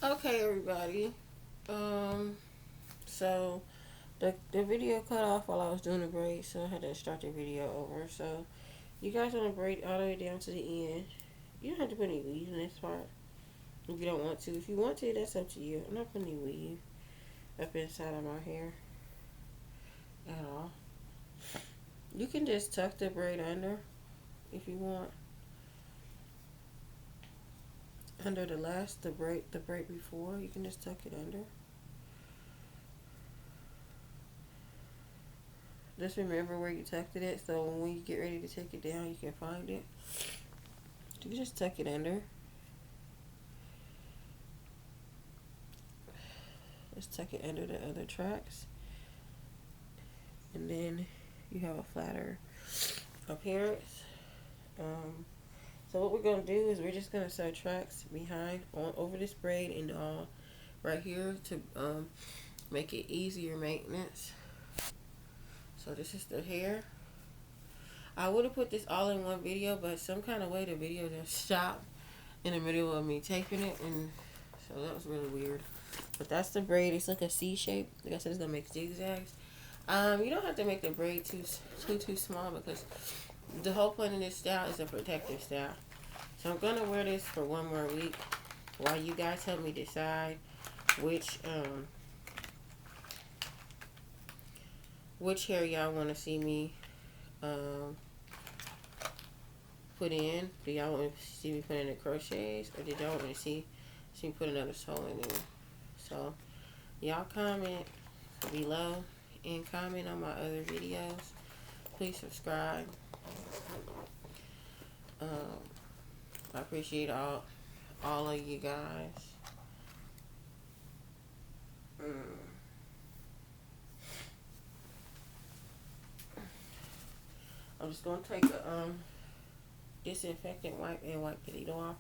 Okay, everybody. Um, so the video cut off while I was doing the braid, so I had to start the video over. So you guys want to braid all the way down to the end. You don't have to put any weave in this part if you don't want to. If you want to, that's up to you. I'm not putting any weave up inside of my hair at all. You can just tuck the braid under if you want. Under the braid before, you can just tuck it under. Just remember where you tucked it at, so when you get ready to take it down, you can find it. You can just tuck it under. Just tuck it under the other tracks, and then you have a flatter appearance. Um, so what we're gonna do is we're just gonna sew tracks behind on over this braid and right here to make it easier maintenance. So this is the hair. I would have put this all in one video, but some kind of way the video just stopped in the middle of me taping it, and so that was really weird. But that's the braid. It's like a C shape. Like I said, it's gonna make zigzags. You don't have to make the braid too small because the whole point of this style is a protective style. So I'm gonna wear this for one more week while you guys help me decide which which hair y'all want to see me um, put in. Do y'all want to see me put in the crochets, or did y'all want me to see me put another sewing in? So y'all comment below and comment on my other videos. Please subscribe. Um, I appreciate all of you guys. Mm. I'm just gonna take a disinfectant wipe and wipe the needle off.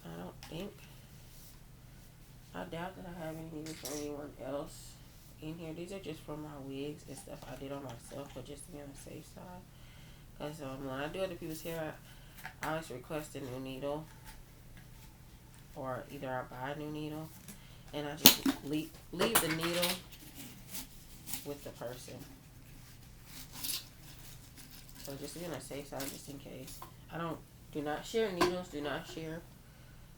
I don't think. I doubt that I have anything for anyone else in here. These are just from my wigs and stuff I did on myself, but just to be on the safe side. Because when I do other people's hair, I always request a new needle, or either I buy a new needle and I just leave the needle with the person. So just to be on the safe side, just in case. Do not share needles. Do not share.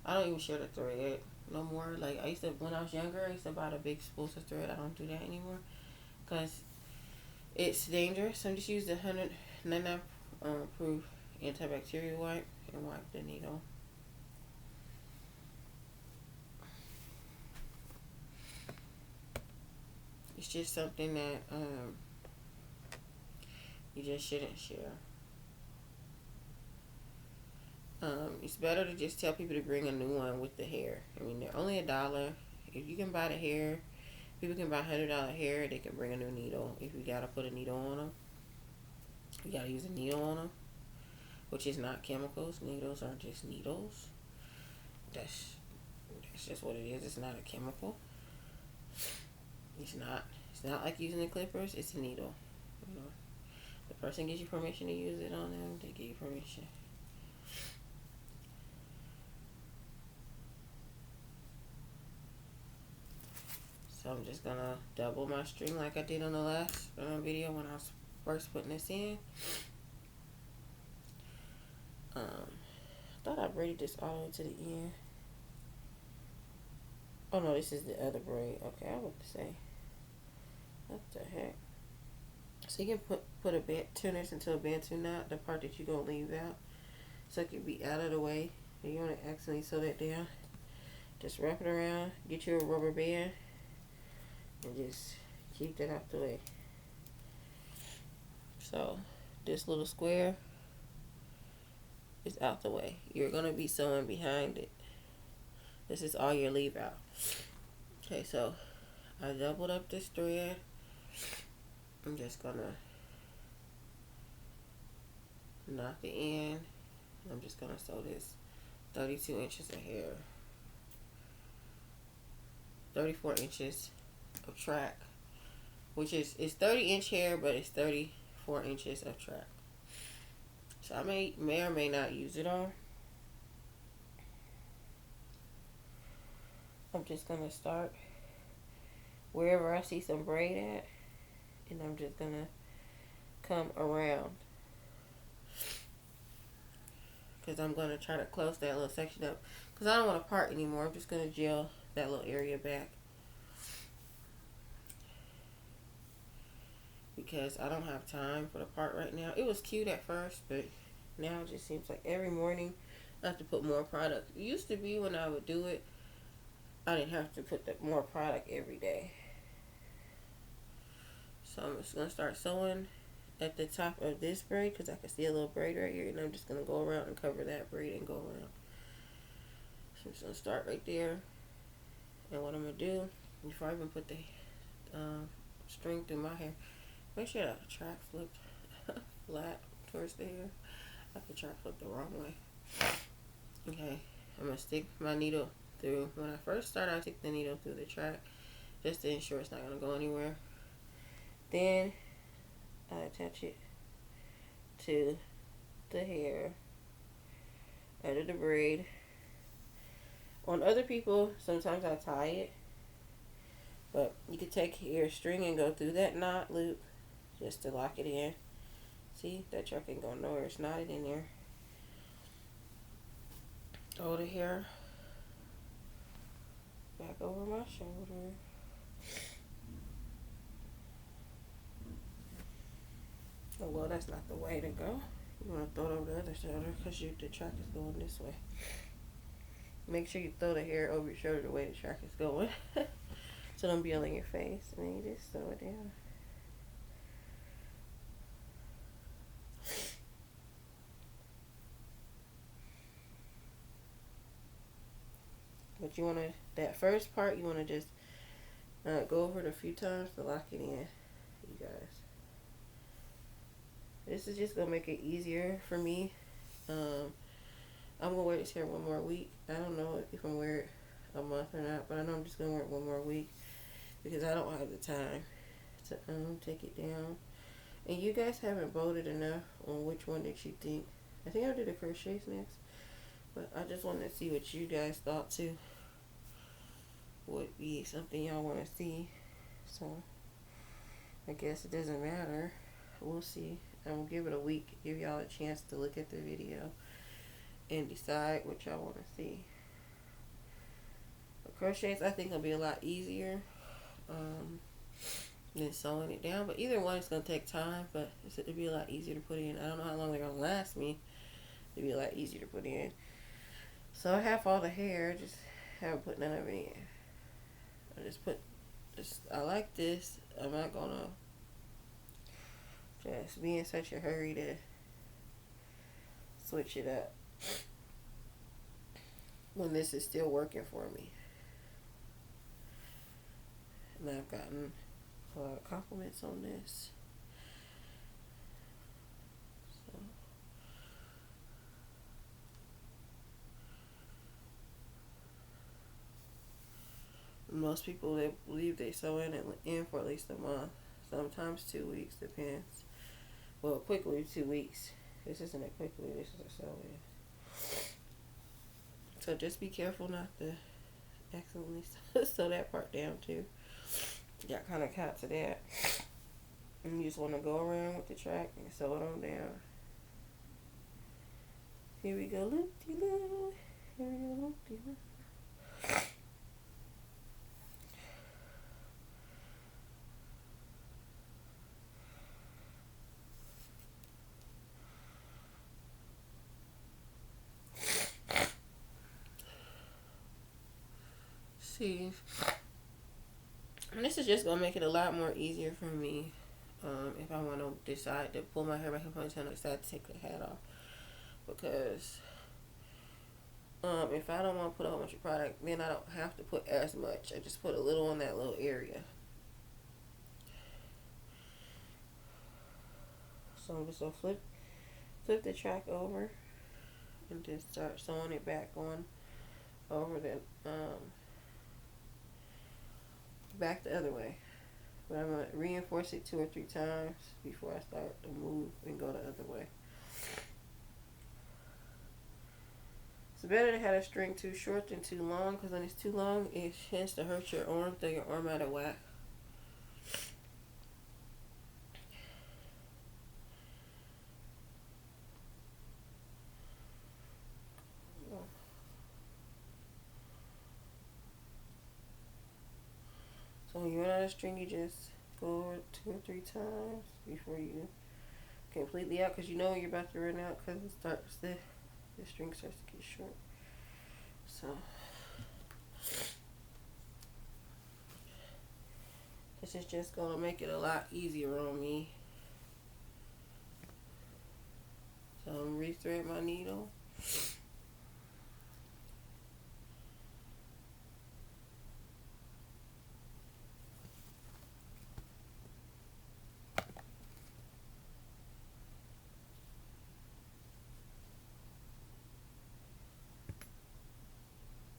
I don't even share the thread no more. Like I used to, when I was younger, I used to buy the big spools of thread. I don't do that anymore because it's dangerous. So just use the 199 proof antibacterial wipe and wipe the needle. It's just something that you just shouldn't share. It's better to just tell people to bring a new one with the hair. I mean, they're only $1. If you can buy the hair, people can buy $100 hair. They can bring a new needle. If you gotta put a needle on them, you gotta use a needle on them, which is not chemicals. Needles are just needles. That's that's just what it is. It's not a chemical. It's not. It's not like using the clippers. It's a needle. You know, the person gives you permission to use it on them. They give you permission. So I'm just gonna double my string like I did on the last video when I was first putting this in. I thought I braided this all the way to the end. Oh no, this is the other braid. Okay, I would say. What the heck? So you can put turn this into a bantu knot, the part that you're gonna leave out, so it can be out of the way. And you wanna accidentally sew that down. Just wrap it around. Get you a rubber band, and just keep that out the way. So this little square is out the way. You're gonna be sewing behind it. This is all your leave out. Okay, so I doubled up this thread. I'm just gonna knot the end. I'm just gonna sew this 32 inches of hair, 34 inches of track, which is it's 30-inch hair, but it's 34 inches of track. So I may or may not use it all. I'm just gonna start wherever I see some braid at, and I'm just gonna come around, because I'm gonna try to close that little section up, because I don't want to part anymore. I'm just gonna gel that little area back, because I don't have time for the part right now. It was cute at first, but now it just seems like every morning I have to put more product. It used to be when I would do it, I didn't have to put more product every day. So I'm just going to start sewing at the top of this braid, because I can see a little braid right here, and I'm just going to go around and cover that braid and go around. So I'm just going to start right there. And what I'm going to do, before I even put the string through my hair, make sure that track flipped flat towards the hair. I could track flip the wrong way. Okay, I'm going to stick my needle through. When I first start, I stick the needle through the track just to ensure it's not going to go anywhere. Then I attach it to the hair under the braid. On other people, sometimes I tie it, but you can take your string and go through that knot loop just to lock it in. See, that track ain't going nowhere. It's knotted in there. Throw the hair back over my shoulder. Oh, well, that's not the way to go. You want to throw it over the other shoulder, because the track is going this way. Make sure you throw the hair over your shoulder the way the track is going. So don't be all in your face. And then you just throw it down. But you want to, that first part, you want to just go over it a few times to lock it in, you guys. This is just going to make it easier for me. I'm going to wear this hair one more week. I don't know if I'm going to wear it a month or not, but I know I'm just going to wear it one more week, because I don't have the time to take it down. And you guys haven't voted enough on which one that you think. I think I'll do the crochets next, but I just wanted to see what you guys thought too. Would be something y'all want to see. So I guess it doesn't matter. We'll see. I'm going to give it a week, give y'all a chance to look at the video and decide what y'all want to see. The crochets, I think, will be a lot easier than sewing it down. But either one is going to take time, but it'll be a lot easier to put in. I don't know how long they're going to last me. It'll be a lot easier to put in. So I have all the hair, just haven't put none of it in. I like this. I'm not going to just be in such a hurry to switch it up when this is still working for me. And I've gotten a lot of compliments on this. So most people, they believe they sew in for at least a month, sometimes 2 weeks, depends. Well, quickly 2 weeks. This isn't a quickly, this is a sew in. So just be careful not to accidentally sew that part down too. Got kind of caught to that. And you just want to go around with the track and sew it on down. Here we go, loop-de-loo. Here we go, loop-de-loo. See, and this is just gonna make it a lot more easier for me if I want to decide to pull my hair back in ponytail and decide to take the hat off, because if I don't want to put a whole bunch of product, then I don't have to put as much. I just put a little on that little area. So I'm just gonna flip the track over and just start sewing it back on over the back the other way. But I'm going to reinforce it 2 or 3 times before I start to move and go the other way. It's better to have a string too short than too long, because when it's too long, it tends to hurt your arm, throw your arm out of whack. So when you run out of string, you just go over it 2 or 3 times before you completely out, because you know you're about to run out, because the string starts to get short. So this is just gonna make it a lot easier on me. So I'm rethread my needle.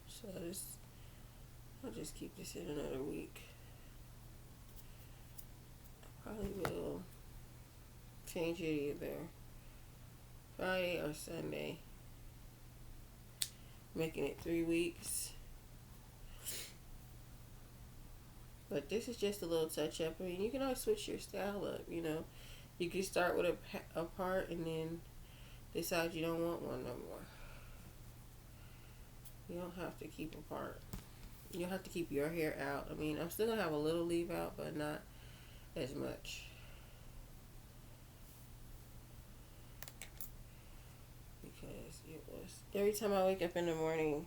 So I'll just keep this in another week. I probably will change it either Friday or Sunday, making it 3 weeks. But this is just a little touch up. I mean, you can always switch your style up, you know. You can start with a part and then decide you don't want one no more. You don't have to keep a part. You don't have to keep your hair out. I mean, I'm still going to have a little leave out, but not as much. Because it was, every time I wake up in the morning,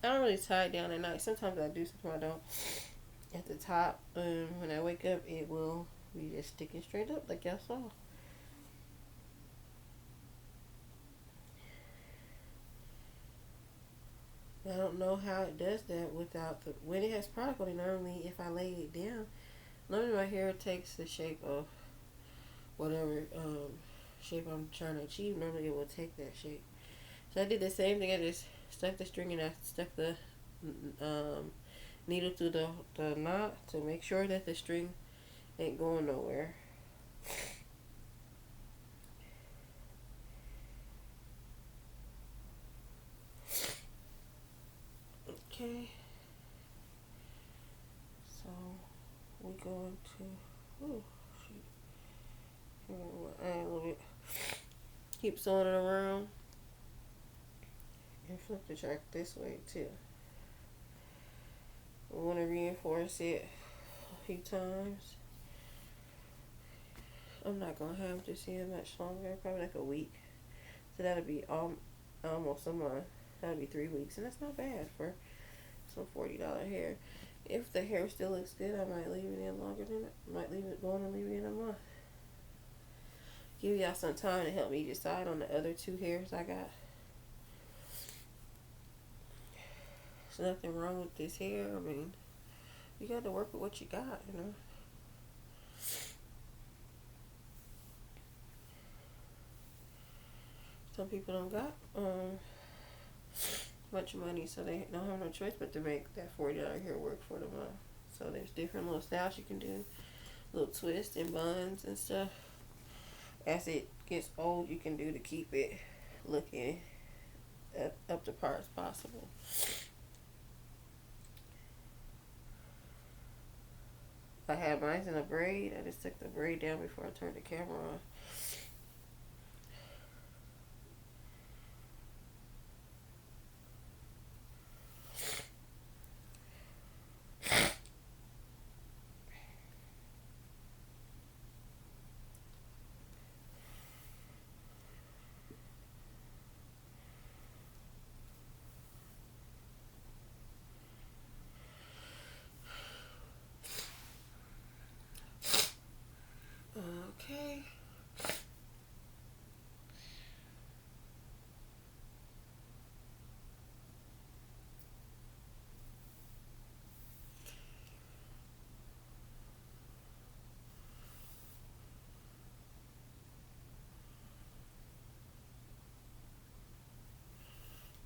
I don't really tie it down at night. Sometimes I do, sometimes I don't. At the top, when I wake up, it will be just sticking straight up like y'all saw. I don't know how it does that without the, when it has product on it. Normally, if I lay it down, normally my hair takes the shape of whatever shape I'm trying to achieve. Normally, it will take that shape. So I did the same thing. I just stuck the string and I stuck the needle through the knot to make sure that the string ain't going nowhere. Okay. So we're going to, ooh, shoot. I a little bit. Keep sewing it around and flip the track this way too. We want to reinforce it a few times. I'm not gonna have this here much longer, probably like a week. So that'll be almost a month. That'll be 3 weeks, and that's not bad for some $40 hair. If the hair still looks good, I might leave it in longer than that. Might leave it going and leave it in a month. Give y'all some time to help me decide on the other 2 hairs I got. There's nothing wrong with this hair. I mean, you got to work with what you got, you know. Some people don't got much money, so they don't have no choice but to make that $40 hair work for the month. So there's different little styles you can do, little twists and buns and stuff. As it gets old, you can do to keep it looking up to par as possible. I had mine in a braid. I just took the braid down before I turned the camera on. Okay.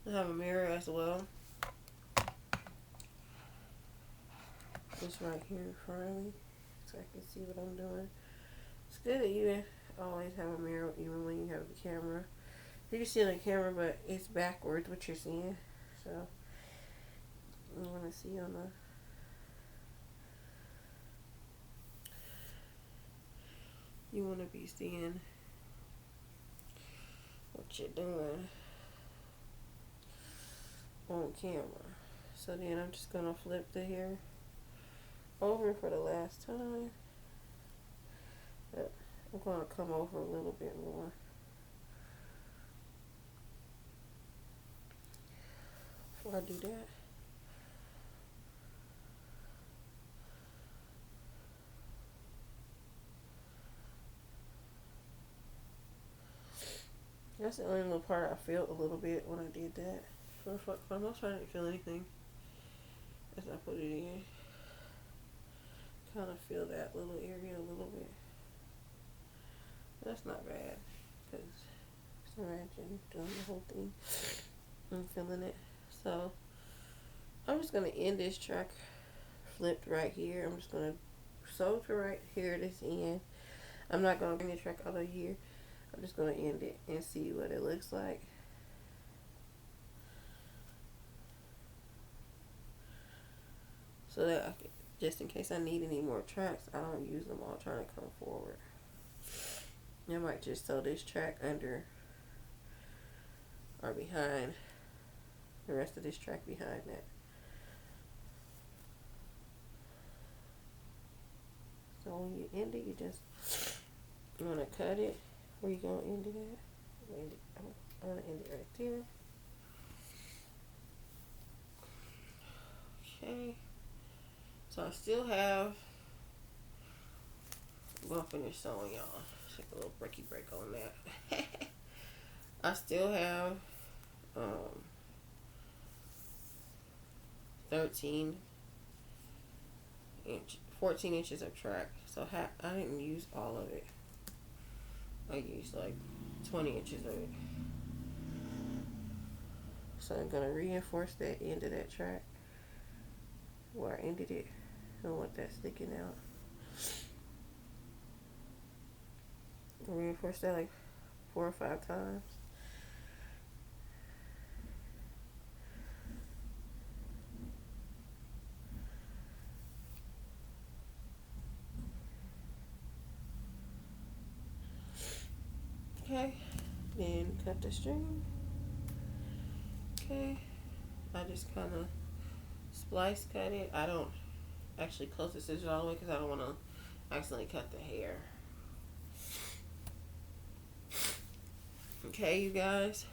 I have a mirror as well. Just right here in front of me, so I can see what I'm doing. It's good that you always have a mirror, even when you have the camera. You can see it on camera, but it's backwards what you're seeing. So you want to see on the. You want to be seeing what you're doing on camera. So then I'm just gonna flip the hair over for the last time. But I'm gonna come over a little bit more. Before I do that. That's the only little part I felt a little bit when I did that. For the most part, I didn't feel anything as I put it in. Kind of feel that little area a little bit. That's not bad, because just imagine doing the whole thing and feeling it. So I'm just going to end this track flipped right here. I'm just going to sew to right here this end. I'm not going to bring the track out of here. I'm just going to end it and see what it looks like. So that just in case I need any more tracks, I don't use them all trying to come forward. I might just sew this track under or behind the rest of this track behind that. So when you end it, you want to cut it. Where you going to end it at? I'm going to end it right there. Okay. So I still have, I'm going to finish sewing, y'all. Take a little breaky break on that. I still have 14 inches of track. So I didn't use all of it. I used like 20 inches of it. So I'm going to reinforce that end of that track where I ended it. I don't want that sticking out. Reinforce that like 4 or 5 times. Okay, then cut the string. Okay, I just kind of splice cut it. I don't actually close the scissors all the way because I don't want to accidentally cut the hair. Okay, you guys.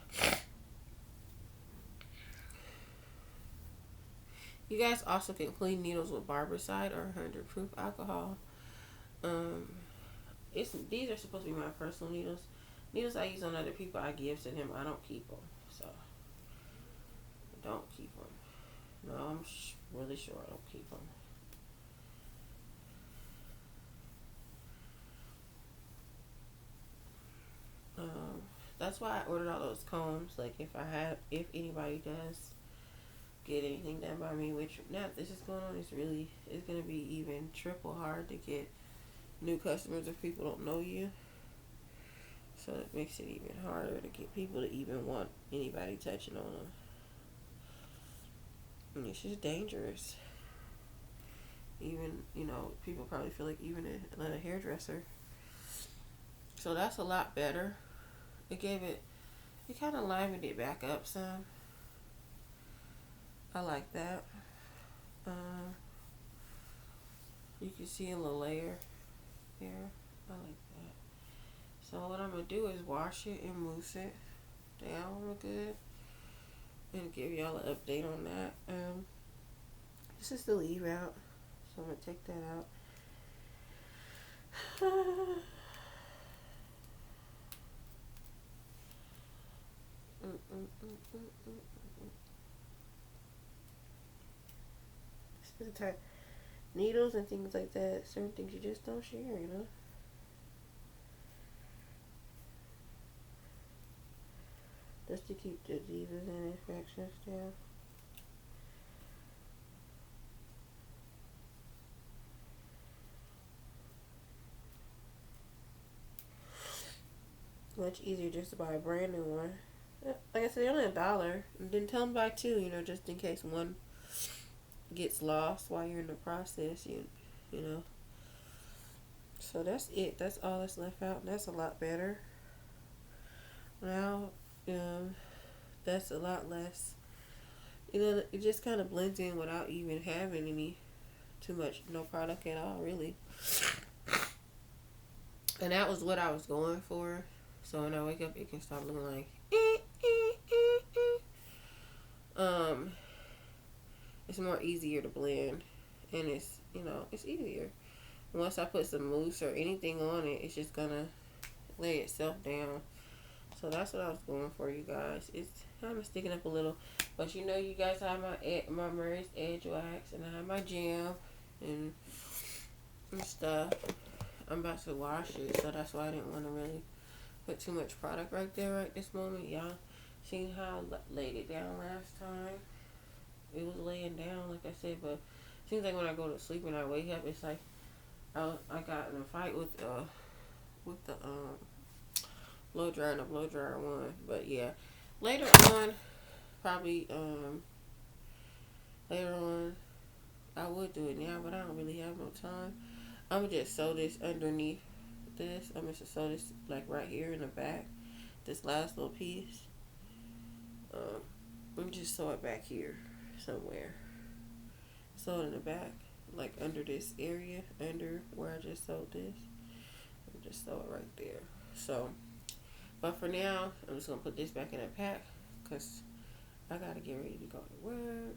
You guys also can clean needles with Barbicide or 100 proof alcohol. These are supposed to be my personal needles. Needles I use on other people, I give to them. I don't keep them, so don't keep them. No, I'm really sure I don't keep them. That's why I ordered all those combs. Like if anybody does get anything done by me, which now this is going on, it's gonna be even triple hard to get new customers if people don't know you. So it makes it even harder to get people to even want anybody touching on them. And it's just dangerous. Even, people probably feel like even a hairdresser. So that's a lot better. It kind of livened it back up some. I like that. You can see a little layer there. I like that. So what I'm going to do is wash it and mousse it down real good. And give y'all an update on that. This is the leave out. So I'm going to take that out. This is the type needles and things like that. Certain things you just don't share, Just to keep the diseases and infections down. Much easier just to buy a brand new one Like I said, only $1. And then tell them buy two, just in case one gets lost while you're in the process, you know. So that's it. That's all that's left out. That's a lot better. Now, um, that's a lot less. It just kind of blends in without even having any too much, no product at all, really. And that was what I was going for. So when I wake up, it can stop looking like um. It's more easier to blend, and it's easier. Once I put some mousse or anything on it, it's just gonna lay itself down. So that's what I was going for, you guys. It's kind of sticking up a little, but you guys have my Murray's Edge Wax, and I have my jam and stuff. I'm about to wash it, so that's why I didn't want to really put too much product right there right this moment. Y'all seen how I laid it down last time? It was laying down, like I said, but it seems like when I go to sleep and I wake up, it's like I got in a fight with the blow dryer, and the blow dryer won. But yeah, later on, probably later on, I would do it now, but I don't really have no time. I'm gonna just sew this underneath this. I'm gonna sew this like right here in the back, this last little piece. Let me just sew it back here somewhere. Sew it in the back, like under this area, under where I just sewed this. And just sew it right there. So, but for now, I'm just gonna put this back in a pack because I gotta get ready to go to work.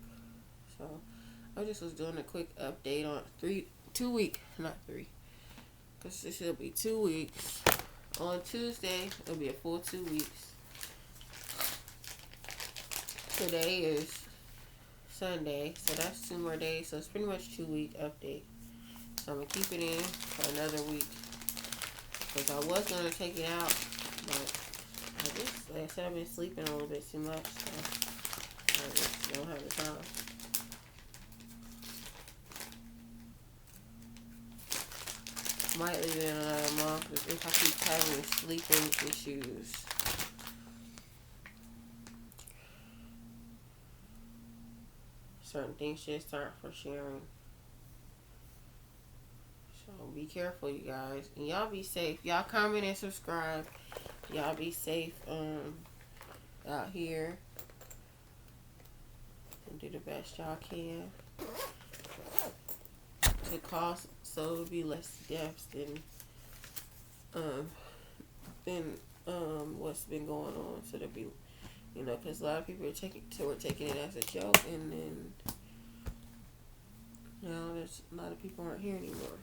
So I just was doing a quick update on 2 week, not 3, because this will be 2 weeks. On Tuesday, it'll be a full 2 weeks. Today is Sunday, so that's 2 more days. So it's pretty much 2 week update. So I'm gonna keep it in for another week because I was gonna take it out, but like I said, I've been sleeping a little bit too much, so I just don't have the time. Might leave it in another month if I keep having sleeping issues. Certain things just aren't for sharing. So be careful, you guys. And y'all be safe. Y'all comment and subscribe. Y'all be safe out here. And do the best y'all can to cause so it'll be less deaths than what's been going on. So there'll be, because a lot of people are taking it as a joke, and then there's a lot of people aren't here anymore.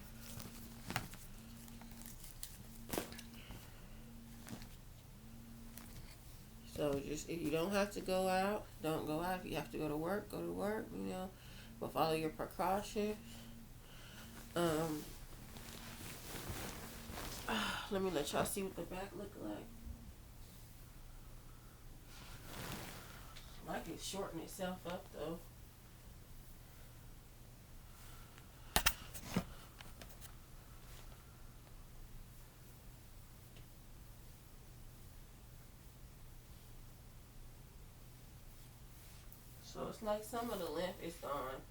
So just if you don't have to go out, don't go out. If you have to go to work, but follow your precautions. Let me let y'all see what the back look like. Like it shorten itself up though. So it's like some of the length is gone,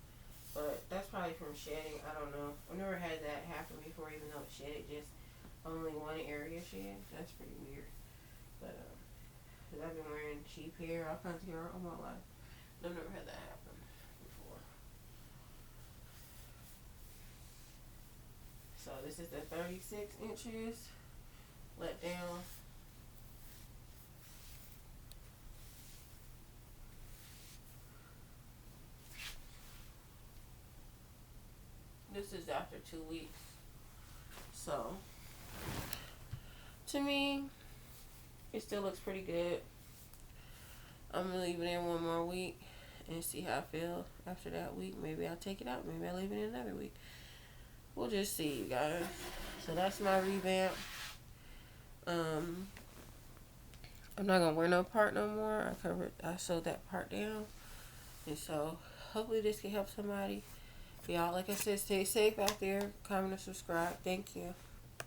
but that's probably from shedding. I don't know. I've never had that happen before, even though it shed, just only one area shed. That's pretty weird. But cause I've been wearing cheap hair, all kinds of hair all my life. I've never had that happen before. So this is the 36 inches let down. This is after 2 weeks. So to me, it still looks pretty good. I'm gonna leave it in one more week and see how I feel after that week. Maybe I'll take it out. Maybe I'll leave it in another week. We'll just see, you guys. So that's my revamp. I'm not gonna wear no part no more. I sewed that part down. And so hopefully this can help somebody. Y'all, like I said, stay safe out there. Comment and subscribe. Thank you.